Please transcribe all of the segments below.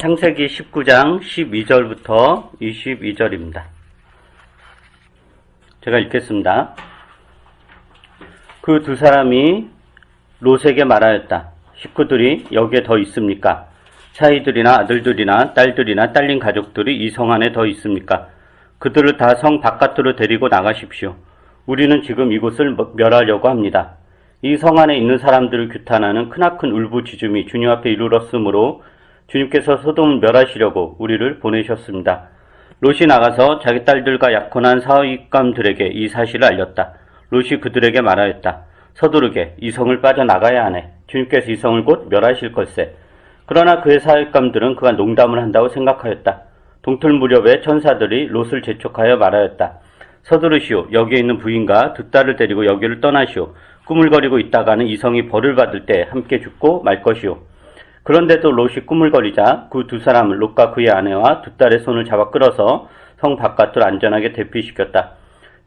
창세기 19장 12절부터 22절입니다. 제가 읽겠습니다. 그 두 사람이 롯에게 말하였다. 식구들이 여기에 더 있습니까? 사이들이나 아들들이나 딸들이나 딸린 가족들이 이 성 안에 더 있습니까? 그들을 다 성 바깥으로 데리고 나가십시오. 우리는 지금 이곳을 멸하려고 합니다. 이 성 안에 있는 사람들을 규탄하는 크나큰 울부짖음이 주님 앞에 이르렀으므로 주님께서 소돔을 멸하시려고 우리를 보내셨습니다. 롯이 나가서 자기 딸들과 약혼한 사위감들에게 이 사실을 알렸다. 롯이 그들에게 말하였다. 서두르게 이 성을 빠져나가야 하네. 주님께서 이 성을 곧 멸하실 걸세. 그러나 그의 사위감들은 그가 농담을 한다고 생각하였다. 동틀 무렵에 천사들이 롯을 재촉하여 말하였다. 서두르시오. 여기에 있는 부인과 두 딸을 데리고 여기를 떠나시오. 꾸물거리고 있다가는 이 성이 벌을 받을 때 함께 죽고 말 것이오. 그런데도 롯이 꾸물거리자 그 두 사람을 롯과 그의 아내와 두 딸의 손을 잡아 끌어서 성 바깥으로 안전하게 대피시켰다.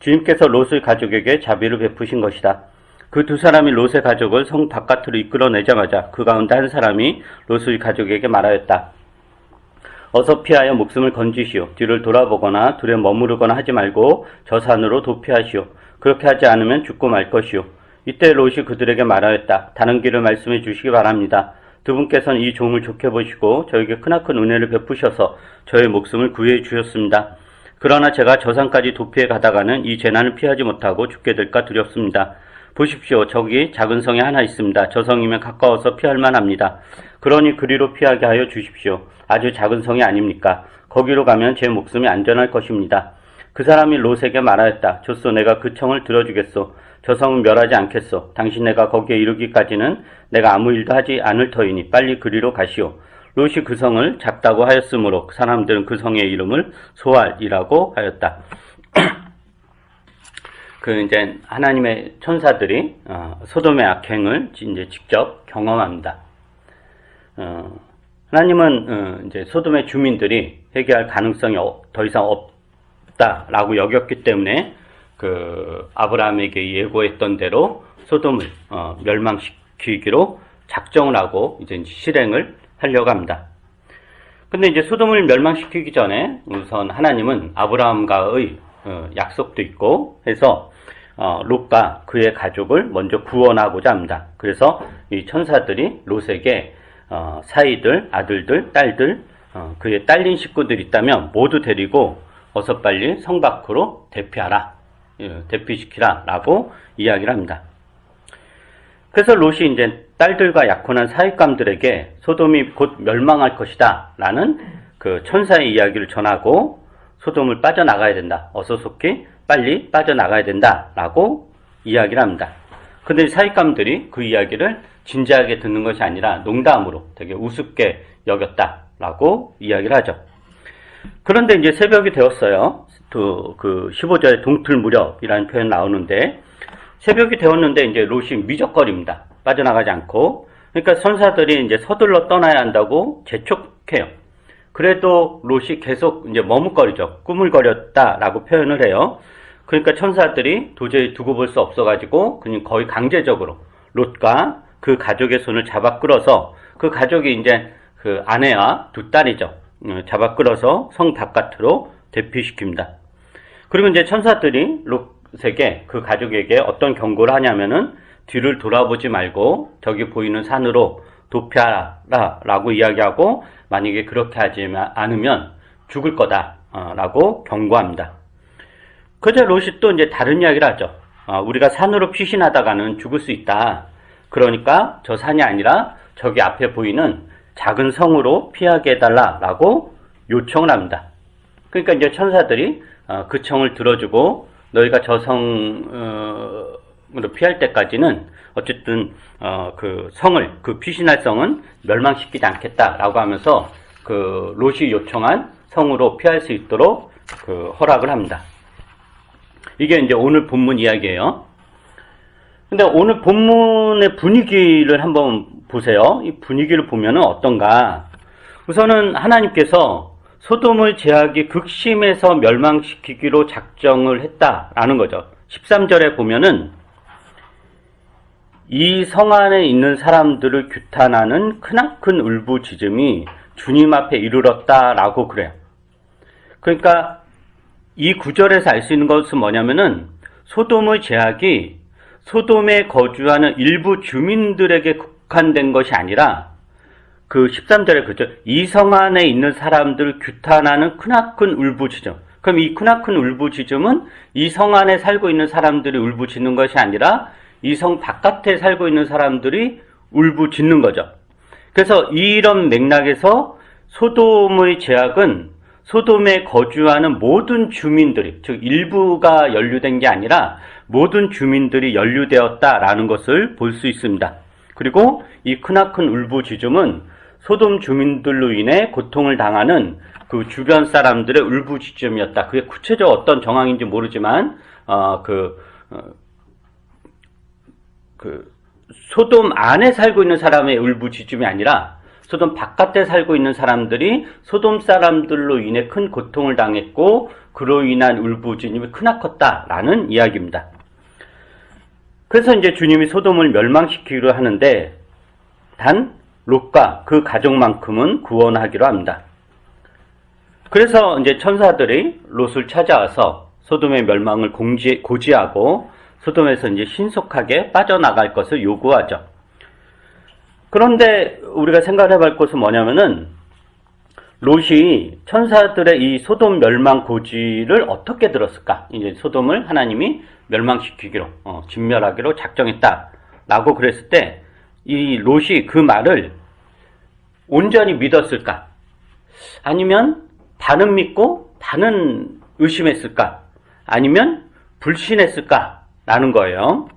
주님께서 롯의 가족에게 자비를 베푸신 것이다. 그 두 사람이 롯의 가족을 성 바깥으로 이끌어내자마자 그 가운데 한 사람이 롯의 가족에게 말하였다. 어서 피하여 목숨을 건지시오. 뒤를 돌아보거나 둘에 머무르거나 하지 말고 저 산으로 도피하시오. 그렇게 하지 않으면 죽고 말 것이오. 이때 롯이 그들에게 말하였다. 다른 길을 말씀해 주시기 바랍니다. 두 분께서는 이 종을 좋게 보시고 저에게 크나큰 은혜를 베푸셔서 저의 목숨을 구해 주셨습니다. 그러나 제가 저 산까지 도피해 가다가는 이 재난을 피하지 못하고 죽게 될까 두렵습니다. 보십시오. 저기 작은 성이 하나 있습니다. 저 성이면 가까워서 피할 만합니다. 그러니 그리로 피하게 하여 주십시오. 아주 작은 성이 아닙니까? 거기로 가면 제 목숨이 안전할 것입니다. 그 사람이 롯에게 말하였다. 좋소, 내가 그 청을 들어주겠소. 저 성은 멸하지 않겠소. 당신네가 거기에 이르기까지는 내가 아무 일도 하지 않을 터이니 빨리 그리로 가시오. 롯이 그 성을 작다고 하였으므로 사람들은 그 성의 이름을 소알이라고 하였다. 이제 하나님의 천사들이 소돔의 악행을 이제 직접 경험합니다. 하나님은 이제 소돔의 주민들이 회개할 가능성이 더 이상 없다라고 여겼기 때문에 아브라함에게 예고했던 대로 소돔을 멸망시키기로 작정을 하고 이제 실행을 하려고 합니다. 근데 이제 소돔을 멸망시키기 전에 우선 하나님은 아브라함과의 약속도 있고 해서 롯과 그의 가족을 먼저 구원하고자 합니다. 그래서 이 천사들이 롯에게 사이들, 아들들, 딸들, 그의 딸린 식구들 있다면 모두 데리고 어서 빨리 성 밖으로 대피하라. 대피시키라 라고 이야기를 합니다. 그래서 롯이 이제 딸들과 약혼한 사윗감들에게 소돔이 곧 멸망할 것이다 라는 그 천사의 이야기를 전하고 소돔을 빠져나가야 된다. 어서 속히 빨리 빠져나가야 된다 라고 이야기를 합니다. 근데 사윗감들이 그 이야기를 진지하게 듣는 것이 아니라 농담으로 되게 우습게 여겼다 라고 이야기를 하죠. 그런데 이제 새벽이 되었어요. 그 15절에 동틀 무렵이라는 표현 나오는데 새벽이 되었는데 이제 롯이 미적거립니다. 빠져나가지 않고. 그러니까 천사들이 이제 서둘러 떠나야 한다고 재촉해요. 그래도 롯이 계속 이제 머뭇거리죠. 꾸물거렸다라고 표현을 해요. 그러니까 천사들이 도저히 두고 볼 수 없어가지고 그냥 거의 강제적으로 롯과 그 가족의 손을 잡아 끌어서 그 가족이 이제 그 아내와 두 딸이죠. 잡아 끌어서 성 바깥으로 대피시킵니다. 그리고 이제 천사들이 롯에게 그 가족에게 어떤 경고를 하냐면은 뒤를 돌아보지 말고 저기 보이는 산으로 도피하라 라고 이야기하고 만약에 그렇게 하지 않으면 죽을 거다 라고 경고합니다. 그저 롯이 또 이제 다른 이야기를 하죠. 우리가 산으로 피신하다가는 죽을 수 있다. 그러니까 저 산이 아니라 저기 앞에 보이는 작은 성으로 피하게 해달라 라고 요청을 합니다. 그러니까 이제 천사들이 그 청을 들어주고 너희가 저 성으로 피할 때까지는 어쨌든 그 성을, 그 피신할 성은 멸망시키지 않겠다라고 하면서 그 롯이 요청한 성으로 피할 수 있도록 그 허락을 합니다. 이게 이제 오늘 본문 이야기예요. 근데 오늘 본문의 분위기를 한번 보세요. 이 분위기를 보면은 어떤가? 우선은 하나님께서 소돔을 제하기 극심해서 멸망시키기로 작정을 했다라는 거죠. 13절에 보면은 이 성 안에 있는 사람들을 규탄하는 크나큰 울부짖음이 주님 앞에 이르렀다라고 그래요. 그러니까 이 구절에서 알 수 있는 것은 뭐냐면은 소돔의 죄악이 소돔에 거주하는 일부 주민들에게 국한된 것이 아니라 그 13절에 그죠. 이 성 안에 있는 사람들을 규탄하는 크나큰 울부짖음. 그럼 이 크나큰 울부짖음은 이 성 안에 살고 있는 사람들이 울부짖는 것이 아니라 이 성 바깥에 살고 있는 사람들이 울부짖는 거죠. 그래서 이런 맥락에서 소돔의 죄악은 소돔에 거주하는 모든 주민들이, 즉 일부가 연루된 게 아니라 모든 주민들이 연루되었다라는 것을 볼 수 있습니다. 그리고 이 크나큰 울부짖음은 소돔 주민들로 인해 고통을 당하는 그 주변 사람들의 울부짖음이었다. 그게 구체적으로 어떤 정황인지 모르지만 소돔 안에 살고 있는 사람의 울부짖음이 아니라 소돔 바깥에 살고 있는 사람들이 소돔 사람들로 인해 큰 고통을 당했고 그로 인한 울부짖음이 크나컸다라는 이야기입니다. 그래서 이제 주님이 소돔을 멸망시키기로 하는데 단 롯과 그 가족만큼은 구원하기로 합니다. 그래서 이제 천사들이 롯을 찾아와서 소돔의 멸망을 고지하고 소돔에서 이제 신속하게 빠져나갈 것을 요구하죠. 그런데 우리가 생각해 볼 것은 뭐냐면은 롯이 천사들의 이 소돔 멸망 고지를 어떻게 들었을까? 이제 소돔을 하나님이 멸망시키기로, 진멸하기로 작정했다라고 그랬을 때 이 롯이 그 말을 온전히 믿었을까? 아니면 반은 믿고 반은 의심했을까? 아니면 불신했을까라는 거예요.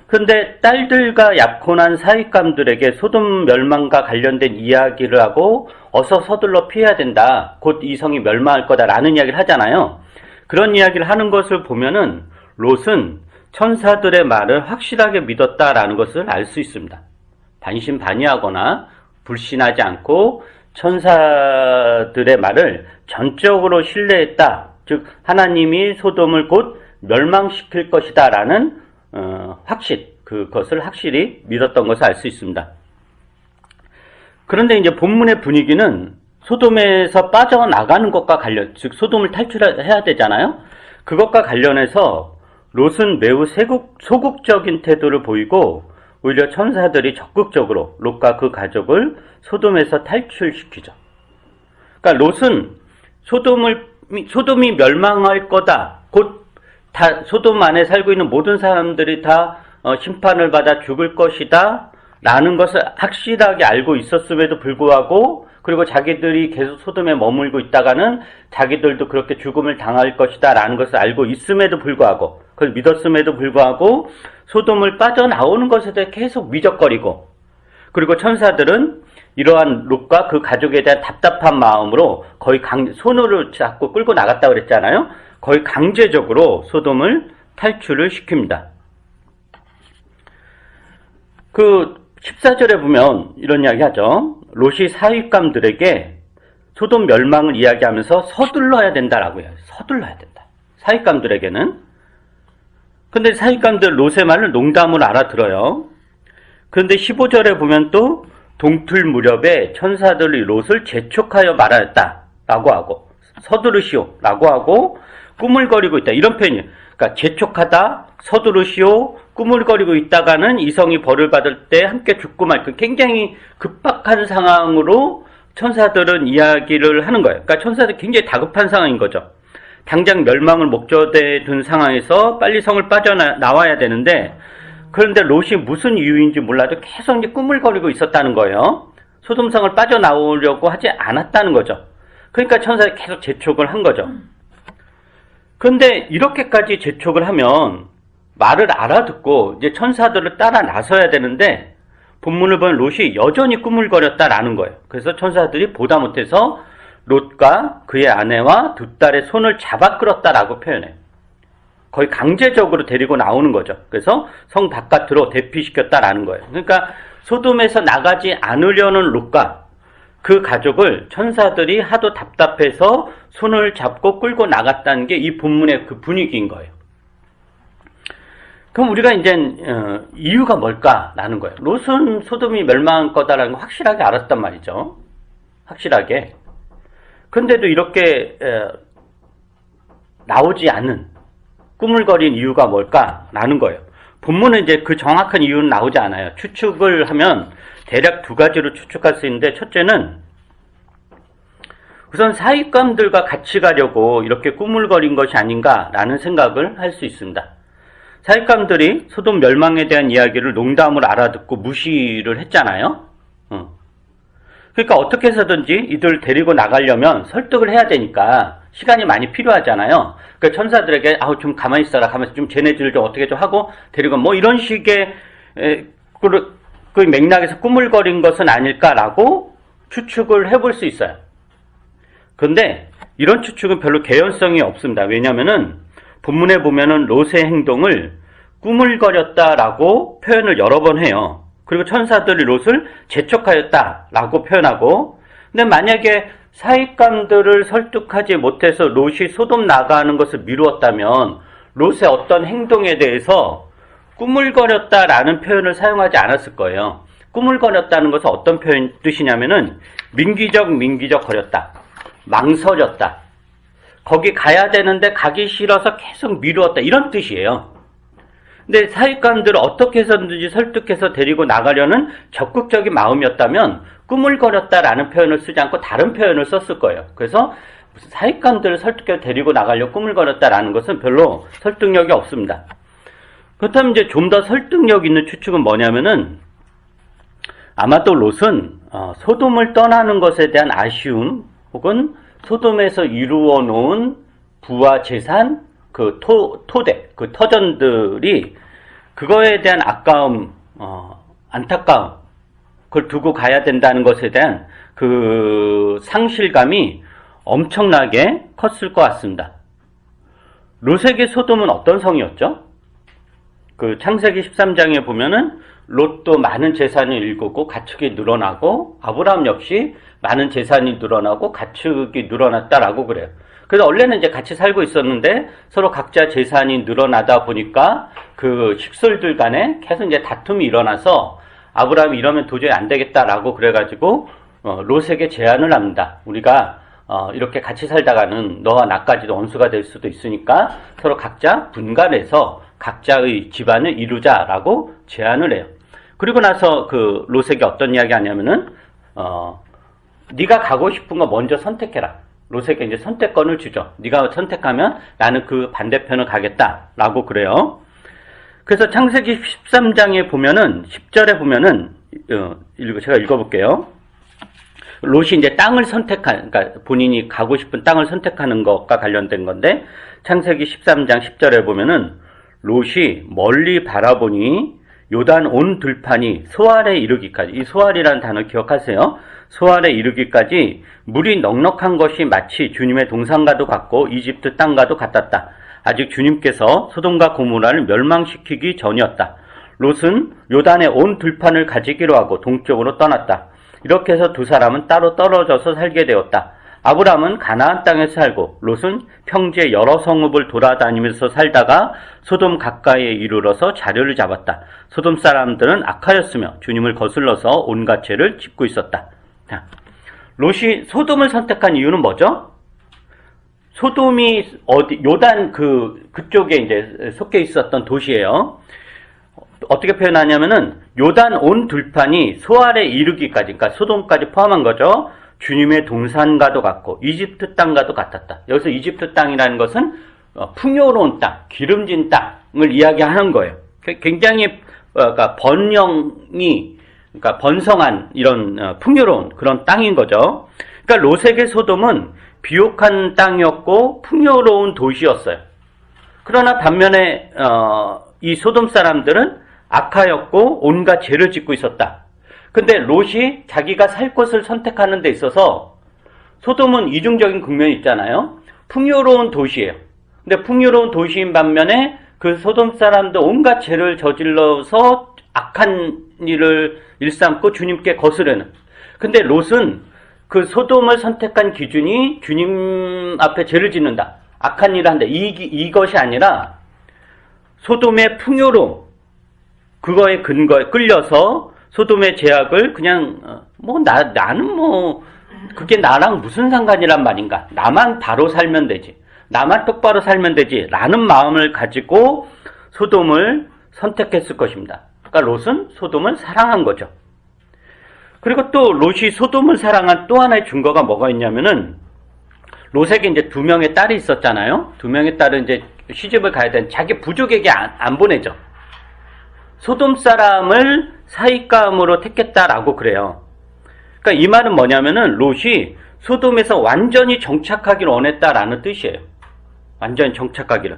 그런데 딸들과 약혼한 사윗감들에게 소돔 멸망과 관련된 이야기를 하고 어서 서둘러 피해야 된다. 곧 이 성이 멸망할 거다라는 이야기를 하잖아요. 그런 이야기를 하는 것을 보면은 롯은 천사들의 말을 확실하게 믿었다라는 것을 알 수 있습니다. 반신반의하거나 불신하지 않고 천사들의 말을 전적으로 신뢰했다. 즉 하나님이 소돔을 곧 멸망시킬 것이다 라는 그것을 확실히 믿었던 것을 알 수 있습니다. 그런데 이제 본문의 분위기는 소돔에서 빠져나가는 것과 즉 소돔을 탈출해야 되잖아요. 그것과 관련해서 롯은 매우 소극적인 태도를 보이고 오히려 천사들이 적극적으로 롯과 그 가족을 소돔에서 탈출시키죠. 그러니까 롯은 소돔이 멸망할 거다. 곧 다 소돔 안에 살고 있는 모든 사람들이 다 심판을 받아 죽을 것이다 라는 것을 확실하게 알고 있었음에도 불구하고 그리고 자기들이 계속 소돔에 머물고 있다가는 자기들도 그렇게 죽음을 당할 것이다 라는 것을 알고 있음에도 불구하고 그걸 믿었음에도 불구하고 소돔을 빠져나오는 것에 대해 계속 미적거리고 그리고 천사들은 이러한 롯과 그 가족에 대한 답답한 마음으로 거의 손으로 잡고 끌고 나갔다고 그랬잖아요. 거의 강제적으로 소돔을 탈출을 시킵니다. 그 14절에 보면 이런 이야기 하죠. 롯이 사윗감들에게 소돔 멸망을 이야기하면서 서둘러야 된다라고 해요. 서둘러야 된다. 사윗감들에게는. 근데 사윗감들 롯의 말을 농담으로 알아들어요. 그런데 15절에 보면 또 동틀 무렵에 천사들이 롯을 재촉하여 말하였다라고 하고 서두르시오라고 하고 꾸물거리고 있다. 이런 표현이에요. 그러니까 재촉하다, 서두르시오, 꾸물거리고 있다가는 이성이 벌을 받을 때 함께 죽고 말 그 굉장히 급박한 상황으로 천사들은 이야기를 하는 거예요. 그러니까 천사들이 굉장히 다급한 상황인 거죠. 당장 멸망을 목전에 둔 상황에서 빨리 성을 빠져나와야 되는데 그런데 롯이 무슨 이유인지 몰라도 계속 이제 꾸물거리고 있었다는 거예요. 소돔성을 빠져나오려고 하지 않았다는 거죠. 그러니까 천사들이 계속 재촉을 한 거죠. 그런데 이렇게까지 재촉을 하면 말을 알아듣고 이제 천사들을 따라 나서야 되는데 본문을 보면 롯이 여전히 꾸물거렸다라는 거예요. 그래서 천사들이 보다 못해서 롯과 그의 아내와 두 딸의 손을 잡아 끌었다라고 표현해요. 거의 강제적으로 데리고 나오는 거죠. 그래서 성 바깥으로 대피시켰다라는 거예요. 그러니까 소돔에서 나가지 않으려는 롯과 그 가족을 천사들이 하도 답답해서 손을 잡고 끌고 나갔다는 게 이 본문의 그 분위기인 거예요. 그럼 우리가 이제 이유가 뭘까라는 거예요. 롯은 소돔이 멸망할 거다라는 걸 확실하게 알았단 말이죠. 확실하게. 근데도 이렇게 나오지 않는 꾸물거린 이유가 뭘까라는 거예요. 본문은 이제 그 정확한 이유는 나오지 않아요. 추측을 하면 대략 두 가지로 추측할 수 있는데, 첫째는 우선 사익감들과 같이 가려고 이렇게 꾸물거린 것이 아닌가라는 생각을 할 수 있습니다. 사익감들이 소돔 멸망에 대한 이야기를 농담으로 알아듣고 무시를 했잖아요. 그러니까 어떻게 해서든지 이들 데리고 나가려면 설득을 해야 되니까 시간이 많이 필요하잖아요. 그러니까 천사들에게 좀 가만히 있어라, 가만히 좀 쟤네들 좀 어떻게 좀 하고 데리고 뭐 이런 식의 그 맥락에서 꾸물거린 것은 아닐까라고 추측을 해볼 수 있어요. 그런데 이런 추측은 별로 개연성이 없습니다. 왜냐하면은 본문에 보면은 롯의 행동을 꾸물거렸다라고 표현을 여러 번 해요. 그리고 천사들이 롯을 재촉하였다라고 표현하고, 근데 만약에 사익감들을 설득하지 못해서 롯이 소돔 나가는 것을 미루었다면 롯의 어떤 행동에 대해서 꾸물거렸다라는 표현을 사용하지 않았을 거예요. 꾸물거렸다는 것은 어떤 뜻이냐면은 민기적 거렸다, 망설였다, 거기 가야 되는데 가기 싫어서 계속 미루었다, 이런 뜻이에요. 근데 사익감들을 어떻게 해서든지 설득해서 데리고 나가려는 적극적인 마음이었다면 꾸물거렸다라는 표현을 쓰지 않고 다른 표현을 썼을 거예요. 그래서 무슨 사익감들을 설득해서 데리고 나가려고 꾸물거렸다라는 것은 별로 설득력이 없습니다. 그렇다면 이제 좀 더 설득력 있는 추측은 뭐냐면은, 아마도 롯은 소돔을 떠나는 것에 대한 아쉬움, 혹은 소돔에서 이루어 놓은 부와 재산, 그 토대, 그 터전들이 그거에 대한 아까움, 안타까움, 그걸 두고 가야 된다는 것에 대한 그 상실감이 엄청나게 컸을 것 같습니다. 롯에게 소돔은 어떤 성이었죠? 그 창세기 13장에 보면은 롯도 많은 재산이 일구고 가축이 늘어나고, 아브라함 역시 많은 재산이 늘어나고 가축이 늘어났다라고 그래요. 그래서 원래는 이제 같이 살고 있었는데 서로 각자 재산이 늘어나다 보니까 그 식솔들 간에 계속 이제 다툼이 일어나서 아브라함이 이러면 도저히 안 되겠다라고 그래가지고 롯에게 제안을 합니다. 우리가 이렇게 같이 살다가는 너와 나까지도 원수가 될 수도 있으니까 서로 각자 분간해서 각자의 집안을 이루자라고 제안을 해요. 그리고 나서 그 롯에게 어떤 이야기 하냐면은 네가 가고 싶은 거 먼저 선택해라. 롯에게 이제 선택권을 주죠. 네가 선택하면 나는 그 반대편을 가겠다라고 그래요. 그래서 창세기 13장에 보면은 10절에 보면은 제가 읽어볼게요. 롯이 이제 땅을 그러니까 본인이 가고 싶은 땅을 선택하는 것과 관련된 건데, 창세기 13장 10절에 보면은 롯이 멀리 바라보니 요단 온 들판이 소알에 이르기까지, 이 소알이라는 단어 기억하세요. 소알에 이르기까지 물이 넉넉한 것이 마치 주님의 동산과도 같고 이집트 땅과도 같았다. 아직 주님께서 소돔과 고모라를 멸망시키기 전이었다. 롯은 요단의 온 들판을 가지기로 하고 동쪽으로 떠났다. 이렇게 해서 두 사람은 따로 떨어져서 살게 되었다. 아브람은 가나안 땅에서 살고 롯은 평지의 여러 성읍을 돌아다니면서 살다가 소돔 가까이에 이르러서 자료를 잡았다. 소돔 사람들은 악하였으며 주님을 거슬러서 온갖 죄를 짓고 있었다. 자, 롯이 소돔을 선택한 이유는 뭐죠? 소돔이 요단 그쪽에 이제 속해 있었던 도시예요. 어떻게 표현하냐면은 요단 온 들판이 소알에 이르기까지, 그러니까 소돔까지 포함한 거죠. 주님의 동산과도 같고 이집트 땅과도 같았다. 여기서 이집트 땅이라는 것은 풍요로운 땅, 기름진 땅을 이야기하는 거예요. 굉장히 그러니까 그러니까 번성한 이런 풍요로운 그런 땅인 거죠. 그러니까 롯에게 소돔은 비옥한 땅이었고 풍요로운 도시였어요. 그러나 반면에 이 소돔 사람들은 악하였고 온갖 죄를 짓고 있었다. 근데 롯이 자기가 살 곳을 선택하는 데 있어서 소돔은 이중적인 국면이 있잖아요. 풍요로운 도시예요. 근데 풍요로운 도시인 반면에 그 소돔 사람도 온갖 죄를 저질러서 악한 일을 일삼고 주님께 거스르는. 근데 롯은 그 소돔을 선택한 기준이 주님 앞에 죄를 짓는다, 악한 일을 한다, 이것이 아니라 소돔의 풍요로움, 그거에 근거에 끌려서 소돔의 죄악을 그냥 나는 그게 나랑 무슨 상관이란 말인가? 나만 바로 살면 되지. 나만 똑바로 살면 되지. 라는 마음을 가지고 소돔을 선택했을 것입니다. 그러니까 롯은 소돔을 사랑한 거죠. 그리고 또 롯이 소돔을 사랑한 또 하나의 증거가 뭐가 있냐면은 롯에게 이제 2명의 딸이 있었잖아요. 2명의 딸은 이제 시집을 가야 되는 자기 부족에게 안 보내죠. 소돔 사람을 사익감으로 택했다라고 그래요. 그러니까 이 말은 뭐냐면은 롯이 소돔에서 완전히 정착하기를 원했다라는 뜻이에요. 완전히 정착하기를.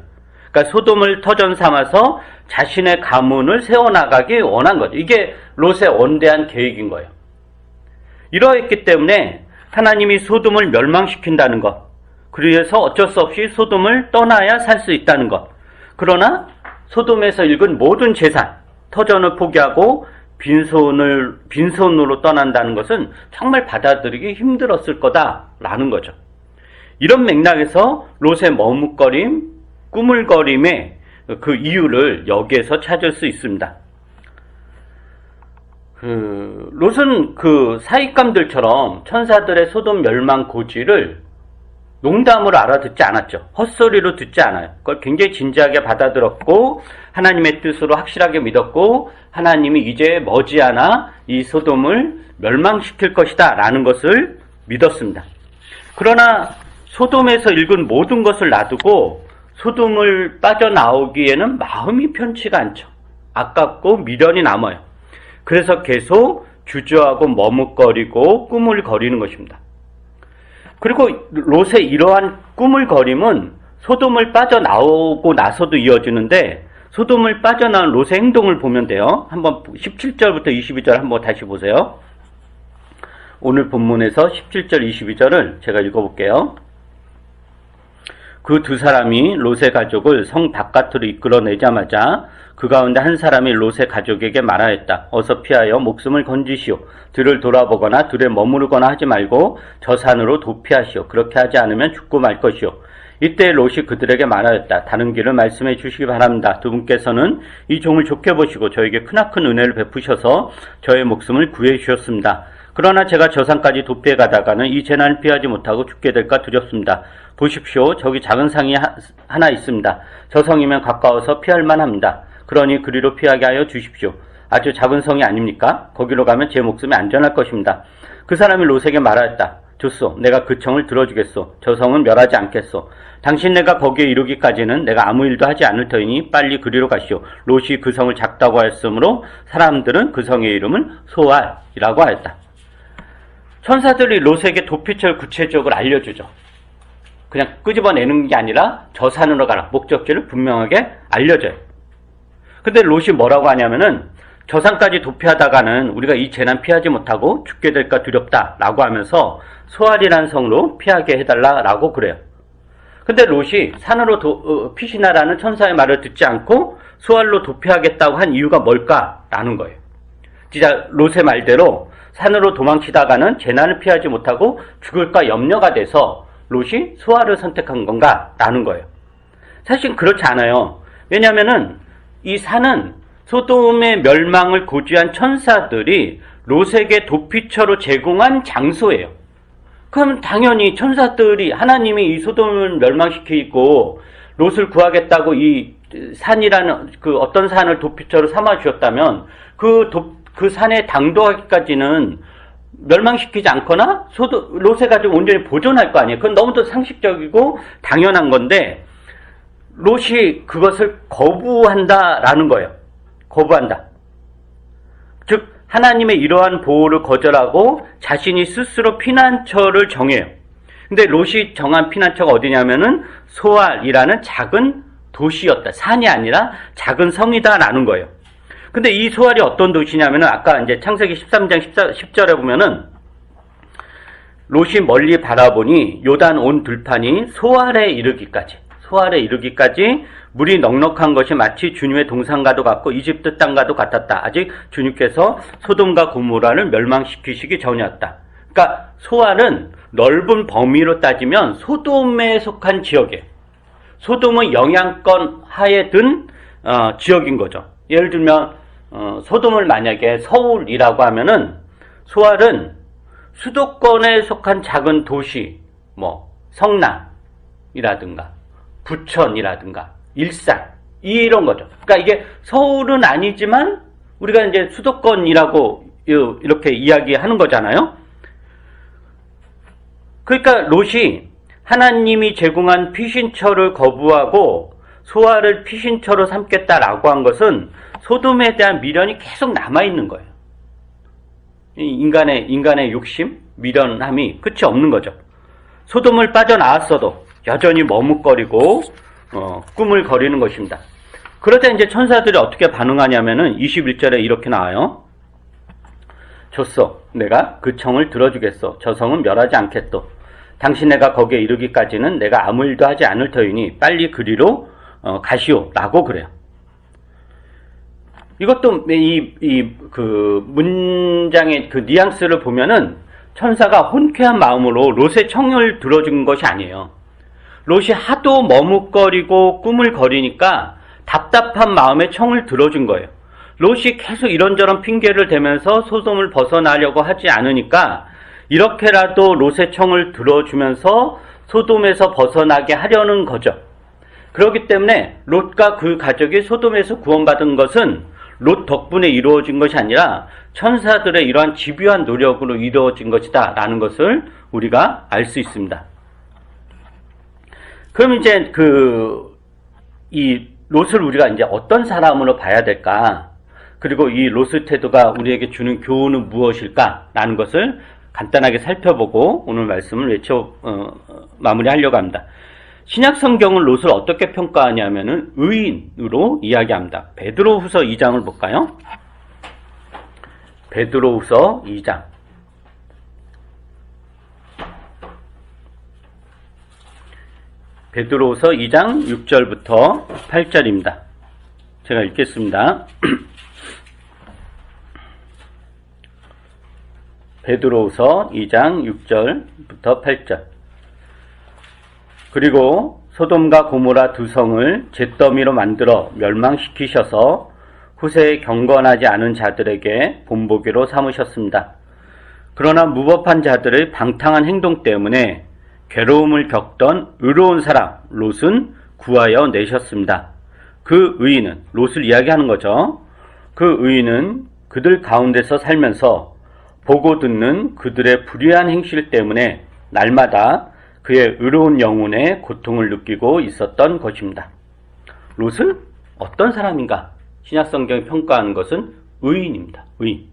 그러니까 소돔을 터전 삼아서 자신의 가문을 세워나가기 원한 거죠. 이게 롯의 원대한 계획인 거예요. 이러했기 때문에 하나님이 소돔을 멸망시킨다는 것, 그래서 어쩔 수 없이 소돔을 떠나야 살 수 있다는 것. 그러나 소돔에서 읽은 모든 재산, 터전을 포기하고 빈손으로 떠난다는 것은 정말 받아들이기 힘들었을 거다라는 거죠. 이런 맥락에서 롯의 머뭇거림, 꾸물거림의 그 이유를 여기에서 찾을 수 있습니다. 롯은 그 사익감들처럼 천사들의 소돔 멸망 고지를 농담으로 알아듣지 않았죠. 헛소리로 듣지 않아요. 그걸 굉장히 진지하게 받아들였고 하나님의 뜻으로 확실하게 믿었고 하나님이 이제 머지않아 이 소돔을 멸망시킬 것이다 라는 것을 믿었습니다. 그러나 소돔에서 읽은 모든 것을 놔두고 소돔을 빠져나오기에는 마음이 편치가 않죠. 아깝고 미련이 남아요. 그래서 계속 주저하고 머뭇거리고 꾸물거리는 것입니다. 그리고 롯의 이러한 꾸물거림은 소돔을 빠져나오고 나서도 이어지는데 소돔을 빠져나온 롯의 행동을 보면 돼요. 한번 17절부터 22절 한번 다시 보세요. 오늘 본문에서 17절 22절을 제가 읽어볼게요. 그 2사람이 롯의 가족을 성 바깥으로 이끌어내자마자 그 가운데 한 사람이 롯의 가족에게 말하였다. 어서 피하여 목숨을 건지시오. 들을 돌아보거나 들에 머무르거나 하지 말고 저 산으로 도피하시오. 그렇게 하지 않으면 죽고 말 것이오. 이때 롯이 그들에게 말하였다. 다른 길을 말씀해 주시기 바랍니다. 두 분께서는 이 종을 좋게 보시고 저에게 크나큰 은혜를 베푸셔서 저의 목숨을 구해 주셨습니다. 그러나 제가 저 산까지 도피해 가다가는 이 재난을 피하지 못하고 죽게 될까 두렵습니다. 보십시오. 저기 작은 상이 하나 있습니다. 저 성이면 가까워서 피할 만합니다. 그러니 그리로 피하게 하여 주십시오. 아주 작은 성이 아닙니까? 거기로 가면 제 목숨이 안전할 것입니다. 그 사람이 롯에게 말하였다. 좋소. 내가 그 청을 들어주겠소. 저 성은 멸하지 않겠소. 당신네가 거기에 이르기까지는 내가 아무 일도 하지 않을 터이니 빨리 그리로 가시오. 롯이 그 성을 작다고 하였으므로 사람들은 그 성의 이름을 소알이라고 하였다. 천사들이 롯에게 도피처를 구체적으로 알려주죠. 그냥 끄집어내는 게 아니라 저 산으로 가라. 목적지를 분명하게 알려줘요. 근데 롯이 뭐라고 하냐면은 저 산까지 도피하다가는 우리가 이 재난 피하지 못하고 죽게 될까 두렵다 라고 하면서 소알이라는 성으로 피하게 해달라라고 그래요. 근데 롯이 산으로 피시나라는 천사의 말을 듣지 않고 소알로 도피하겠다고 한 이유가 뭘까라는 거예요. 진짜 롯의 말대로 산으로 도망치다가는 재난을 피하지 못하고 죽을까 염려가 돼서 롯이 소알을 선택한 건가? 라는 거예요. 사실 그렇지 않아요. 왜냐하면은 이 산은 소돔의 멸망을 고지한 천사들이 롯에게 도피처로 제공한 장소예요. 그럼 당연히 천사들이 하나님이 이 소돔을 멸망시키고 롯을 구하겠다고 이 산이라는 그 어떤 산을 도피처로 삼아 주셨다면 그 산에 당도하기까지는 멸망시키지 않거나 롯의 가족을 온전히 보존할 거 아니에요. 그건 너무도 상식적이고 당연한 건데 롯이 그것을 거부한다라는 거예요. 거부한다. 즉 하나님의 이러한 보호를 거절하고 자신이 스스로 피난처를 정해요. 근데 롯이 정한 피난처가 어디냐면은 소알이라는 작은 도시였다. 산이 아니라 작은 성이다라는 거예요. 근데 이 소알이 어떤 도시냐면은 아까 이제 창세기 13장 10절에 보면은 롯이 멀리 바라보니 요단 온 들판이 소알에 이르기까지 물이 넉넉한 것이 마치 주님의 동산과도 같고 이집트 땅과도 같았다. 아직 주님께서 소돔과 고모라를 멸망시키시기 전이었다. 그러니까 소알은 넓은 범위로 따지면 소돔에 속한 지역이에요. 소돔의 영향권 하에 든 지역인 거죠. 예를 들면 소돔을 만약에 서울이라고 하면은 소알은 수도권에 속한 작은 도시, 뭐 성남이라든가 부천이라든가 일산 이런 거죠. 그러니까 이게 서울은 아니지만 우리가 이제 수도권이라고 이렇게 이야기하는 거잖아요. 그러니까 롯이 하나님이 제공한 피신처를 거부하고 소아를 피신처로 삼겠다라고 한 것은 소돔에 대한 미련이 계속 남아있는 거예요. 인간의 욕심, 미련함이 끝이 없는 거죠. 소돔을 빠져나왔어도 여전히 머뭇거리고 꿈을 거리는 것입니다. 그러자 이제 천사들이 어떻게 반응하냐면은 21절에 이렇게 나와요. 좋소, 내가 그 청을 들어주겠소. 저 성은 멸하지 않겠소. 당신네가 거기에 이르기까지는 내가 아무 일도 하지 않을 터이니 빨리 그리로 가시오 라고 그래요. 이것도 그 문장의 그 뉘앙스를 보면은 천사가 혼쾌한 마음으로 롯의 청을 들어준 것이 아니에요. 롯이 하도 머뭇거리고 꿈을 거리니까 답답한 마음에 청을 들어준 거예요. 롯이 계속 이런저런 핑계를 대면서 소돔을 벗어나려고 하지 않으니까 이렇게라도 롯의 청을 들어주면서 소돔에서 벗어나게 하려는 거죠. 그렇기 때문에 롯과 그 가족이 소돔에서 구원받은 것은 롯 덕분에 이루어진 것이 아니라 천사들의 이러한 집요한 노력으로 이루어진 것이다 라는 것을 우리가 알 수 있습니다. 그럼 이제 이 롯을 우리가 이제 어떤 사람으로 봐야 될까? 그리고 이 롯의 태도가 우리에게 주는 교훈은 무엇일까? 라는 것을 간단하게 살펴보고 오늘 말씀을 마무리하려고 합니다. 신약 성경은 롯을 어떻게 평가하냐면은 의인으로 이야기합니다. 베드로후서 2장을 볼까요? 베드로후서 2장. 베드로후서 2장 6절부터 8절입니다. 제가 읽겠습니다. 베드로후서 2장 6절부터 8절. 그리고 소돔과 고모라 두 성을 잿더미로 만들어 멸망시키셔서 후세에 경건하지 않은 자들에게 본보기로 삼으셨습니다. 그러나 무법한 자들의 방탕한 행동 때문에 괴로움을 겪던 의로운 사람 롯은 구하여 내셨습니다. 그 의인은, 롯을 이야기하는 거죠. 그 의인은 그들 가운데서 살면서 보고 듣는 그들의 불의한 행실 때문에 날마다 그의 의로운 영혼에 고통을 느끼고 있었던 것입니다. 롯은 어떤 사람인가? 신약성경이 평가하는 것은 의인입니다. 의인.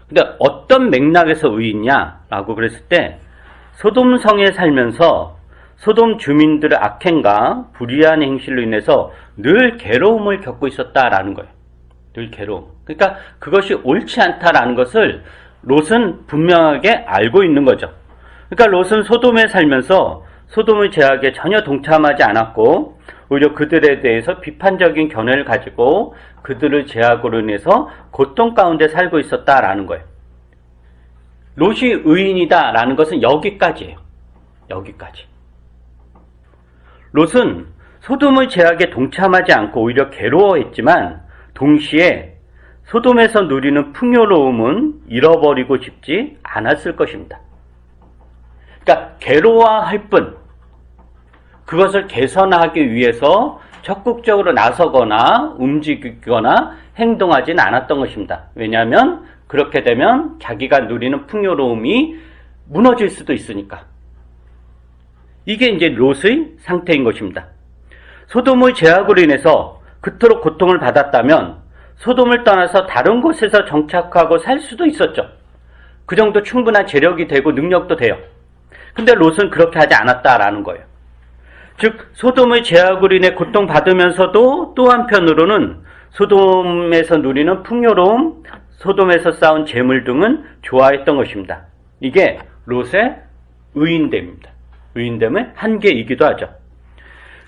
근데 어떤 맥락에서 의인이냐라고 그랬을 때 소돔성에 살면서 소돔 주민들의 악행과 불의한 행실로 인해서 늘 괴로움을 겪고 있었다라는 거예요. 늘 괴로움. 그러니까 그것이 옳지 않다라는 것을 롯은 분명하게 알고 있는 거죠. 그러니까 롯은 소돔에 살면서 소돔의 죄악에 전혀 동참하지 않았고 오히려 그들에 대해서 비판적인 견해를 가지고 그들의 죄악으로 인해서 고통 가운데 살고 있었다라는 거예요. 롯이 의인이다라는 것은 여기까지예요. 여기까지. 롯은 소돔의 죄악에 동참하지 않고 오히려 괴로워했지만 동시에 소돔에서 누리는 풍요로움은 잃어버리고 싶지 않았을 것입니다. 그러니까 괴로워할 뿐 그것을 개선하기 위해서 적극적으로 나서거나 움직이거나 행동하지는 않았던 것입니다. 왜냐하면 그렇게 되면 자기가 누리는 풍요로움이 무너질 수도 있으니까. 이게 이제 롯의 상태인 것입니다. 소돔의 죄악으로 인해서 그토록 고통을 받았다면 소돔을 떠나서 다른 곳에서 정착하고 살 수도 있었죠. 그 정도 충분한 재력이 되고 능력도 돼요. 근데 롯은 그렇게 하지 않았다라는 거예요. 즉 소돔의 죄악으로 인해 고통받으면서도 또 한편으로는 소돔에서 누리는 풍요로움, 소돔에서 쌓은 재물 등은 좋아했던 것입니다. 이게 롯의 의인됨입니다. 의인됨의 한계이기도 하죠.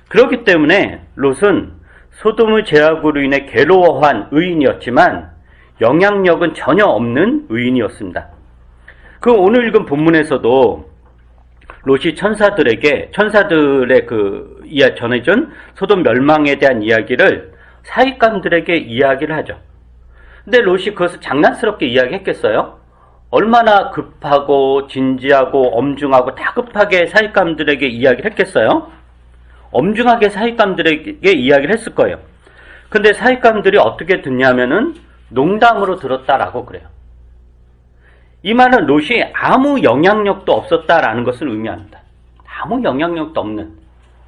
그렇기 때문에 롯은 소돔의 죄악으로 인해 괴로워한 의인이었지만 영향력은 전혀 없는 의인이었습니다. 그 오늘 읽은 본문에서도 롯이 천사들의 전해준 소돔 멸망에 대한 이야기를 사익감들에게 이야기를 하죠. 근데 롯이 그것을 장난스럽게 이야기했겠어요? 얼마나 급하고 진지하고 엄중하고 다급하게 사익감들에게 이야기를 했겠어요? 엄중하게 사익감들에게 이야기를 했을 거예요. 근데 사익감들이 어떻게 듣냐면은 농담으로 들었다라고 그래요. 이 말은 롯이 아무 영향력도 없었다라는 것을 의미합니다. 아무 영향력도 없는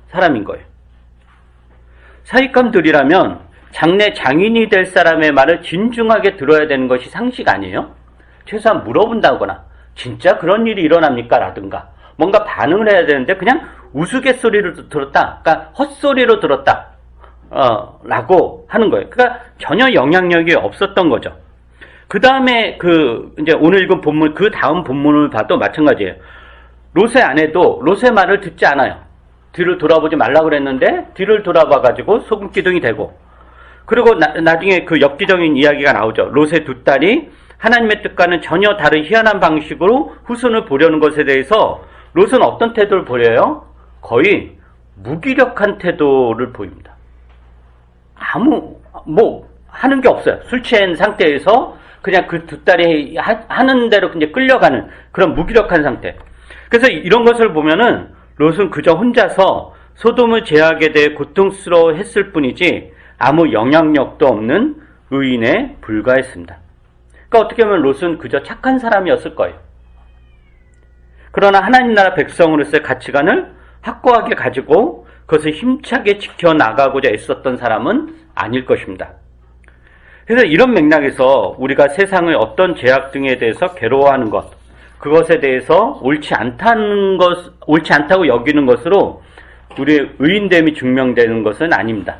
사람인 거예요. 사익감들이라면 장래 장인이 될 사람의 말을 진중하게 들어야 되는 것이 상식 아니에요? 최소한 물어본다거나 진짜 그런 일이 일어납니까? 라든가 뭔가 반응을 해야 되는데 그냥 우스갯소리로 들었다. 그러니까 헛소리로 들었다. 라고 하는 거예요. 그러니까 전혀 영향력이 없었던 거죠. 그 다음에 이제 오늘 읽은 본문, 그 다음 본문을 봐도 마찬가지예요. 롯의 아내도 롯의 말을 듣지 않아요. 뒤를 돌아보지 말라고 그랬는데 뒤를 돌아봐가지고 소금기둥이 되고, 그리고 나중에 그 엽기적인 이야기가 나오죠. 롯의 두 딸이 하나님의 뜻과는 전혀 다른 희한한 방식으로 후손을 보려는 것에 대해서 롯은 어떤 태도를 보여요? 거의 무기력한 태도를 보입니다. 하는 게 없어요. 술 취한 상태에서 그냥 그 두 딸이 하는 대로 이제 끌려가는 그런 무기력한 상태. 그래서 이런 것을 보면은 롯은 그저 혼자서 소돔을 제하게 대해 고통스러워 했을 뿐이지 아무 영향력도 없는 의인에 불과했습니다. 그러니까 어떻게 보면 롯은 그저 착한 사람이었을 거예요. 그러나 하나님 나라 백성으로서의 가치관을 확고하게 가지고 그것을 힘차게 지켜나가고자 애썼던 사람은 아닐 것입니다. 그래서 이런 맥락에서 우리가 세상의 어떤 제약 등에 대해서 괴로워하는 것, 그것에 대해서 옳지 않다고 여기는 것으로 우리의 의인됨이 증명되는 것은 아닙니다.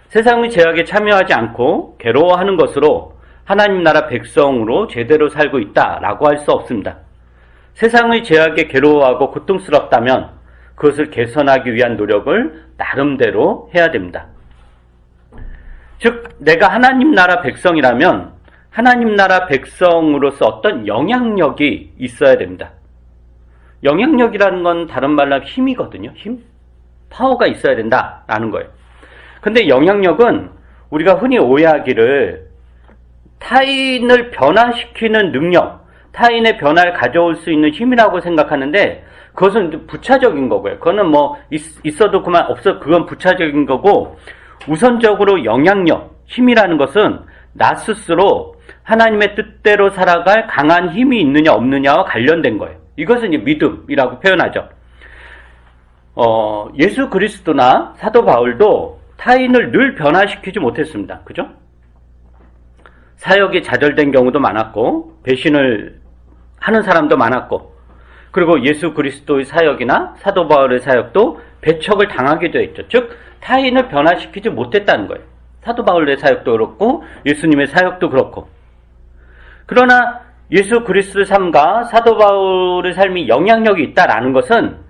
세상의 제약에 참여하지 않고 괴로워하는 것으로 하나님 나라 백성으로 제대로 살고 있다라고 할 수 없습니다. 세상의 제약에 괴로워하고 고통스럽다면 그것을 개선하기 위한 노력을 나름대로 해야 됩니다. 즉, 내가 하나님 나라 백성이라면 하나님 나라 백성으로서 어떤 영향력이 있어야 됩니다. 영향력이라는 건 다른 말로 힘이거든요. 힘? 파워가 있어야 된다라는 거예요. 근데 영향력은 우리가 흔히 오해하기를 타인을 변화시키는 능력, 타인의 변화를 가져올 수 있는 힘이라고 생각하는데 그것은 부차적인 거고요. 그거는 있어도 그만 없어, 그건 부차적인 거고, 우선적으로 영향력, 힘이라는 것은 나 스스로 하나님의 뜻대로 살아갈 강한 힘이 있느냐 없느냐와 관련된 거예요. 이것은 이제 믿음이라고 표현하죠. 예수 그리스도나 사도 바울도 타인을 늘 변화시키지 못했습니다. 그죠? 사역이 좌절된 경우도 많았고, 배신을 하는 사람도 많았고, 그리고 예수 그리스도의 사역이나 사도 바울의 사역도 배척을 당하기도 했죠. 즉, 타인을 변화시키지 못했다는 거예요. 사도 바울의 사역도 그렇고, 예수님의 사역도 그렇고. 그러나 예수 그리스도의 삶과 사도 바울의 삶이 영향력이 있다라는 것은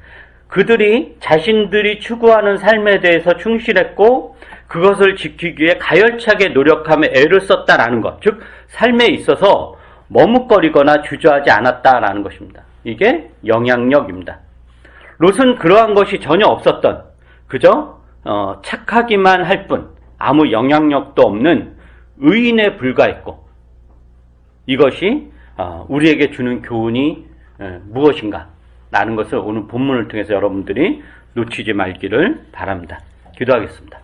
그들이 자신들이 추구하는 삶에 대해서 충실했고 그것을 지키기 위해 가열차게 노력하며 애를 썼다라는 것. 즉, 삶에 있어서 머뭇거리거나 주저하지 않았다라는 것입니다. 이게 영향력입니다. 롯은 그러한 것이 전혀 없었던, 그저 착하기만 할 뿐 아무 영향력도 없는 의인에 불과했고, 이것이 우리에게 주는 교훈이 무엇인가 라는 것을 오늘 본문을 통해서 여러분들이 놓치지 말기를 바랍니다. 기도하겠습니다.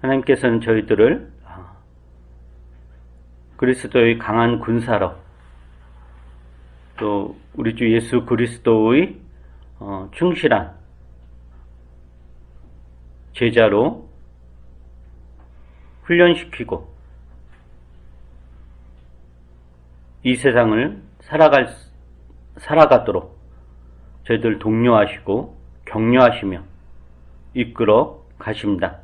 하나님께서는 저희들을 그리스도의 강한 군사로, 또 우리 주 예수 그리스도의 충실한 제자로 훈련시키고 이 세상을 살아가도록 저희들 독려하시고 격려하시며 이끌어 가십니다.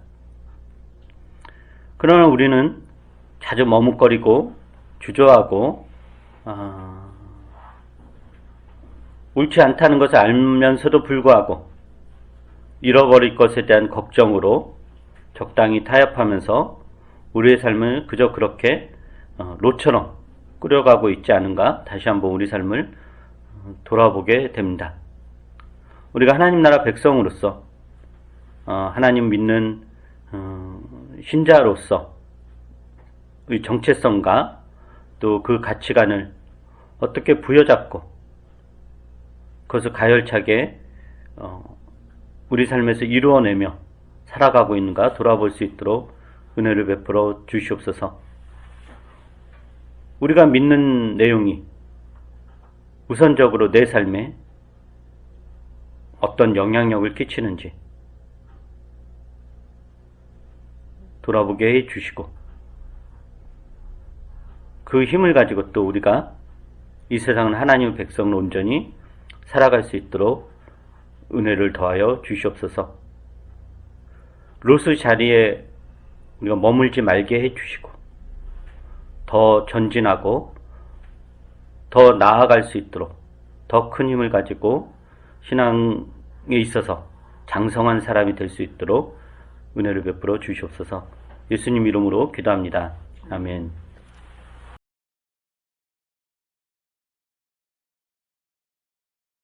그러나 우리는 자주 머뭇거리고 주저하고 옳지 않다는 것을 알면서도 불구하고 잃어버릴 것에 대한 걱정으로 적당히 타협하면서 우리의 삶을 그저 그렇게 롯처럼 끌어가고 있지 않은가 다시 한번 우리 삶을 돌아보게 됩니다. 우리가 하나님 나라 백성으로서 하나님 믿는 신자로서 의 정체성과 또 그 가치관을 어떻게 부여잡고 그것을 가열차게 우리 삶에서 이루어내며 살아가고 있는가 돌아볼 수 있도록 은혜를 베풀어 주시옵소서. 우리가 믿는 내용이 우선적으로 내 삶에 어떤 영향력을 끼치는지 돌아보게 해 주시고 그 힘을 가지고 또 우리가 이 세상은 하나님의 백성을 온전히 살아갈 수 있도록 은혜를 더하여 주시옵소서. 롯의 자리에 우리가 머물지 말게 해 주시고 더 전진하고 더 나아갈 수 있도록 더 큰 힘을 가지고 신앙에 있어서 장성한 사람이 될 수 있도록 은혜를 베풀어 주시옵소서. 예수님 이름으로 기도합니다. 아멘.